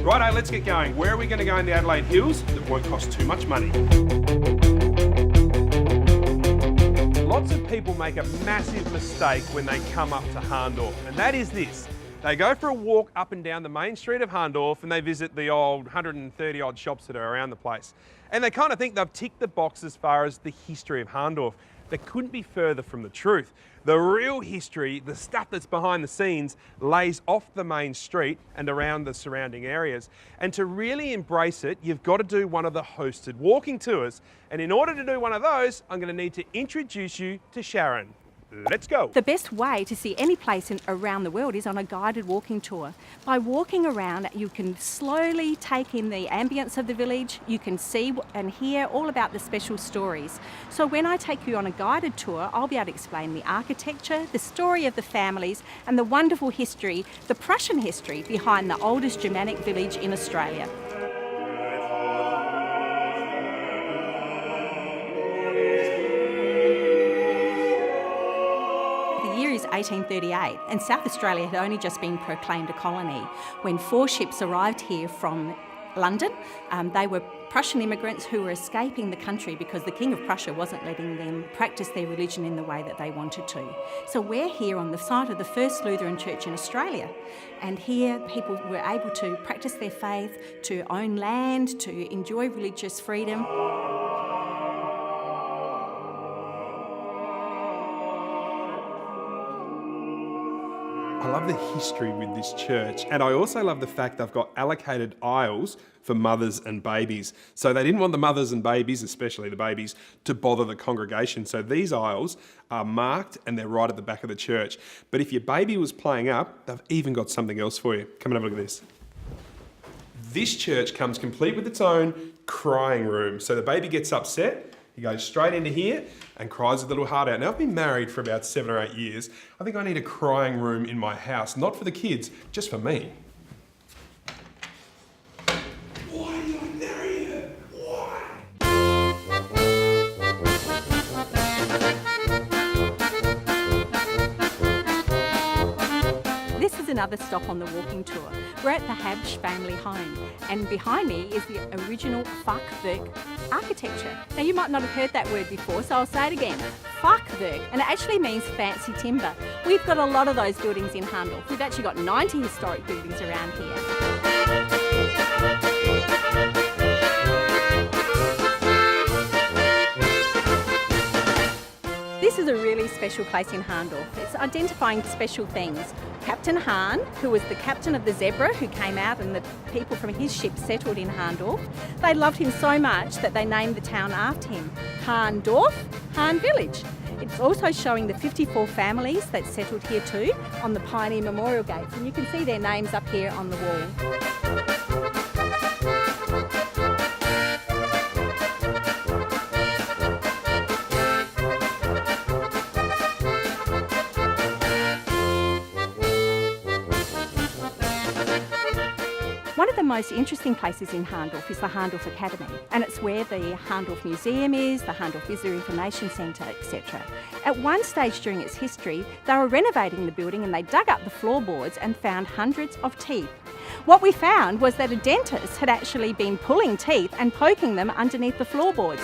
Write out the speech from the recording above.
Righto, let's get going. Where are we going to go in the Adelaide Hills that won't cost too much money? Lots of people make a massive mistake when they come up to Hahndorf, and that is this. They go for a walk up and down the main street of Hahndorf and they visit the old 130 odd shops that are around the place. And they kind of think they've ticked the box as far as the history of Hahndorf. They couldn't be further from the truth. The real history, the stuff that's behind the scenes, lays off the main street and around the surrounding areas. And to really embrace it, you've got to do one of the hosted walking tours. And in order to do one of those, I'm going to need to introduce you to Sharon. Let's go. The best way to see any place around the world is on a guided walking tour. By walking around, you can slowly take in the ambience of the village. You can see and hear all about the special stories. So when I take you on a guided tour, I'll be able to explain the architecture, the story of the families, and the wonderful history, the Prussian history behind the oldest Germanic village in Australia. The year is 1838 and South Australia had only just been proclaimed a colony when 4 ships arrived here from London. They were Prussian immigrants who were escaping the country because the King of Prussia wasn't letting them practice their religion in the way that they wanted to. So we're here on the site of the first Lutheran church in Australia, and here people were able to practice their faith, to own land, to enjoy religious freedom. I love the history with this church, and I also love the fact they've got allocated aisles for mothers and babies. So they didn't want the mothers and babies, especially the babies, to bother the congregation. So these aisles are marked and they're right at the back of the church. But if your baby was playing up, they've even got something else for you. Come and have a look at this. This church comes complete with its own crying room. So the baby gets upset, he goes straight into here and cries his little heart out. Now, I've been married for about 7 or 8 years. I think I need a crying room in my house, not for the kids, just for me. Why did I marry her? Why? This is another stop on the walking tour. We're at the Habsch family home, and behind me is the original Fachwerk architecture. Now you might not have heard that word before, so I'll say it again. Fachwerk, and it actually means fancy timber. We've got a lot of those buildings in Hahndorf. We've actually got 90 historic buildings around here. This is a really special place in Hahndorf. It's identifying special things. Captain Hahn, who was the captain of the Zebra, who came out and the people from his ship settled in Hahndorf, they loved him so much that they named the town after him. Hahndorf, Hahn Village. It's also showing the 54 families that settled here too on the Pioneer Memorial Gates, and you can see their names up here on the wall. One of the most interesting places in Hahndorf is the Hahndorf Academy, and it's where the Hahndorf Museum is, the Hahndorf Visitor Information Centre, etc. At one stage during its history, they were renovating the building and they dug up the floorboards and found hundreds of teeth. What we found was that a dentist had actually been pulling teeth and poking them underneath the floorboards.